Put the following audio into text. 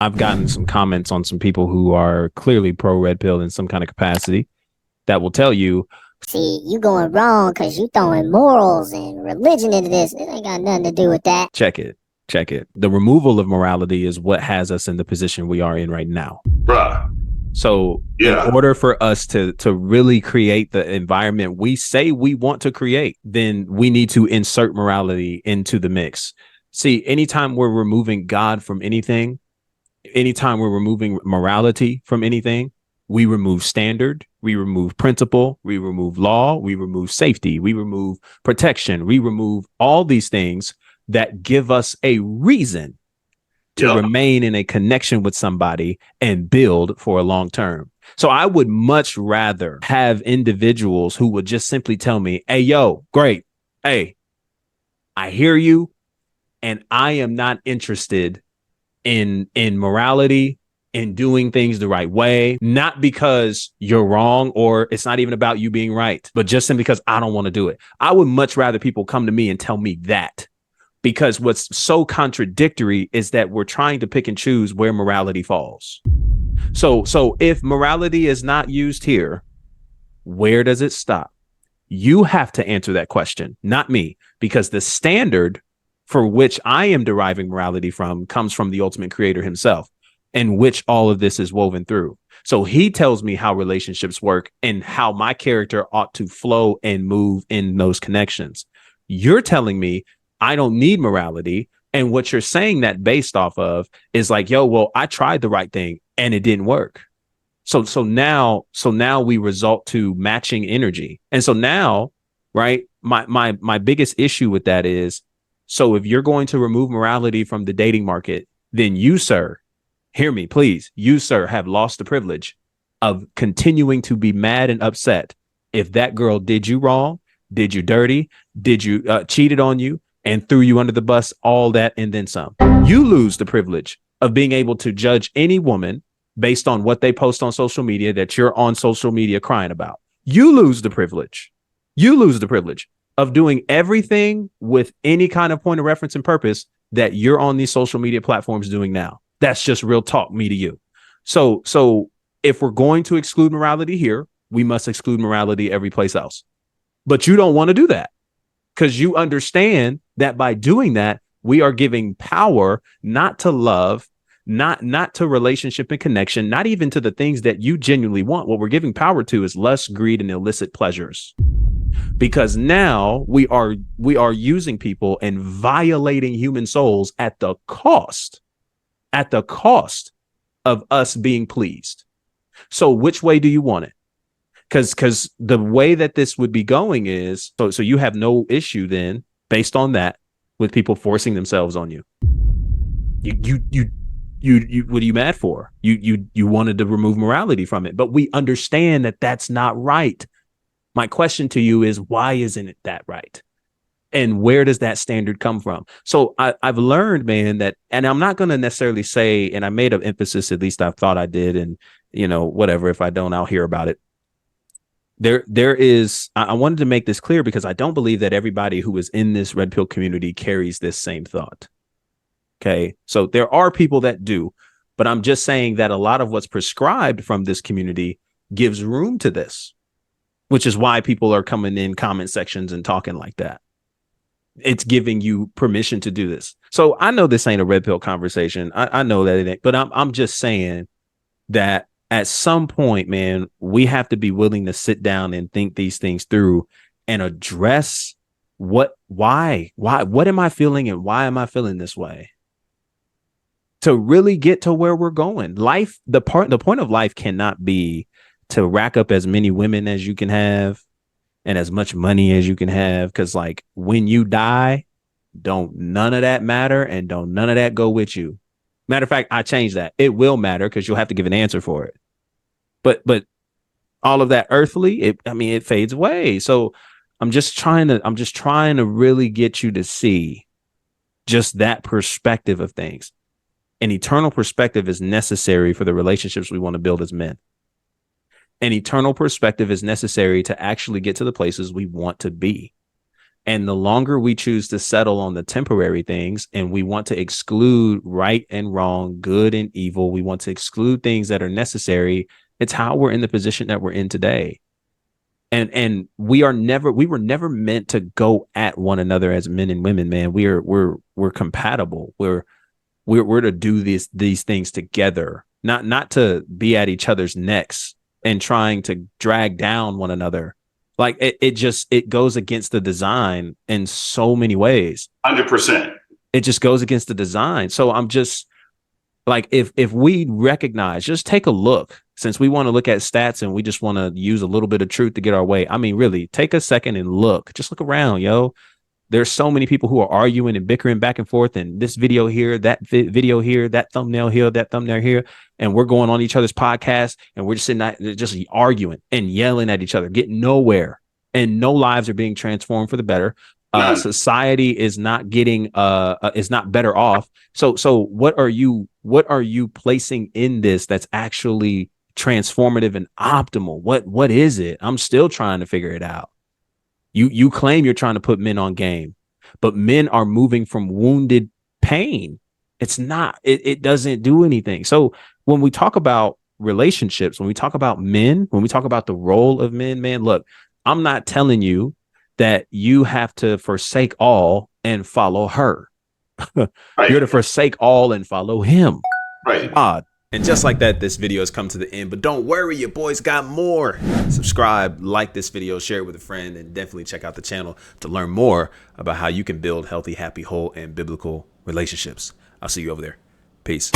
I've gotten some comments on some people who are clearly pro red pill in some kind of capacity that will tell you, See, you going wrong because you throwing morals and religion into this. It ain't got nothing to do with that. check it, check it. The removal of morality is what has us in the position we are in right now. Bruh. So Yeah. in order for us to really create the environment we say we want to create, then we need to insert morality into the mix. See, anytime we're removing God from anything, anytime we're removing morality from anything, we remove standard, we remove principle, we remove law, we remove safety, we remove protection, we remove all these things that give us a reason to remain in a connection with somebody and build for a long term. So I would much rather have individuals who would just simply tell me, hey, yo, great. Hey, I hear you. And I am not interested in morality, in doing things the right way, not because you're wrong or it's not even about you being right, but just simply because I don't want to do it. I would much rather people come to me and tell me that, because what's so contradictory is that we're trying to pick and choose where morality falls. So if morality is not used here, where does it stop? You have to answer that question, not me, because the standard for which I am deriving morality from comes from the ultimate creator himself, in which all of this is woven through. So he tells me how relationships work and how my character ought to flow and move in those connections. You're telling me I don't need morality. And what you're saying that based off of is like, yo, well, I tried the right thing and it didn't work. So now we result to matching energy. And so now, right, my biggest issue with that is, so if you're going to remove morality from the dating market, then you, sir, hear me, please. You, sir, have lost the privilege of continuing to be mad and upset if that girl did you wrong, did you dirty, did you cheated on you and threw you under the bus, all that and then some. You lose the privilege of being able to judge any woman based on what they post on social media that you're on social media crying about. You lose the privilege. You lose the privilege of doing everything with any kind of point of reference and purpose that you're on these social media platforms doing now. That's just real talk, me to you. So if we're going to exclude morality here, we must exclude morality every place else. But you don't want to do that because you understand that by doing that, we are giving power not to love, not to relationship and connection, not even to the things that you genuinely want. What we're giving power to is lust, greed, and illicit pleasures. Because now we are using people and violating human souls at the cost of us being pleased. So which way do you want it? Because the way that this would be going is, so you have no issue then based on that with people forcing themselves on you. You what are you mad for? You wanted to remove morality from it, but we understand that that's not right. My question to you is, why isn't it that right? And where does that standard come from? So I've learned, man, that, and I'm not going to necessarily say, and I made an emphasis, at least I thought I did, and whatever, if I don't, I'll hear about it. There is, I wanted to make this clear because I don't believe that everybody who is in this red pill community carries this same thought. Okay. So there are people that do, but I'm just saying that a lot of what's prescribed from this community gives room to this, which is why people are coming in comment sections and talking like that. It's giving you permission to do this. So I know this ain't a red pill conversation. I know that it ain't, but I'm just saying that at some point, man, we have to be willing to sit down and think these things through and address why, what am I feeling and why am I feeling this way? To really get to where we're going. Life, the point of life cannot be to rack up as many women as you can have and as much money as you can have. Cause like when you die, don't none of that matter and don't none of that go with you. Matter of fact, I changed that. It will matter because you'll have to give an answer for it. But all of that earthly, it fades away. So I'm just trying to really get you to see just that perspective of things. An eternal perspective is necessary for the relationships we want to build as men. An eternal perspective is necessary to actually get to the places we want to be. And the longer we choose to settle on the temporary things and we want to exclude right and wrong, good and evil, we want to exclude things that are necessary. It's how we're in the position that we're in today. And we were never meant to go at one another as men and women, man. We're compatible. We're to do these things together, not to be at each other's necks and trying to drag down one another. Like it goes against the design in so many ways. 100%. It just goes against the design. So I'm just like, if we recognize, just take a look, since we want to look at stats and we just want to use a little bit of truth to get our way. I mean, really take a second and just look around, yo. There's so many people who are arguing and bickering back and forth, and this video here, that video here, that thumbnail here, that thumbnail here, and we're going on each other's podcasts, and we're just sitting there just arguing and yelling at each other, getting nowhere, and no lives are being transformed for the better. Society is not getting is not better off. So what are you placing in this that's actually transformative and optimal? What is it? I'm still trying to figure it out. You claim you're trying to put men on game, but men are moving from wounded pain. It's not, it doesn't do anything. So when we talk about relationships, when we talk about men, when we talk about the role of men, man, look, I'm not telling you that you have to forsake all and follow her. Right. You're to forsake all and follow him. Right. God. And just like that, this video has come to the end, but don't worry, your boys got more. Subscribe, like this video, share it with a friend, and definitely check out the channel to learn more about how you can build healthy, happy, whole, and biblical relationships. I'll see you over there. Peace.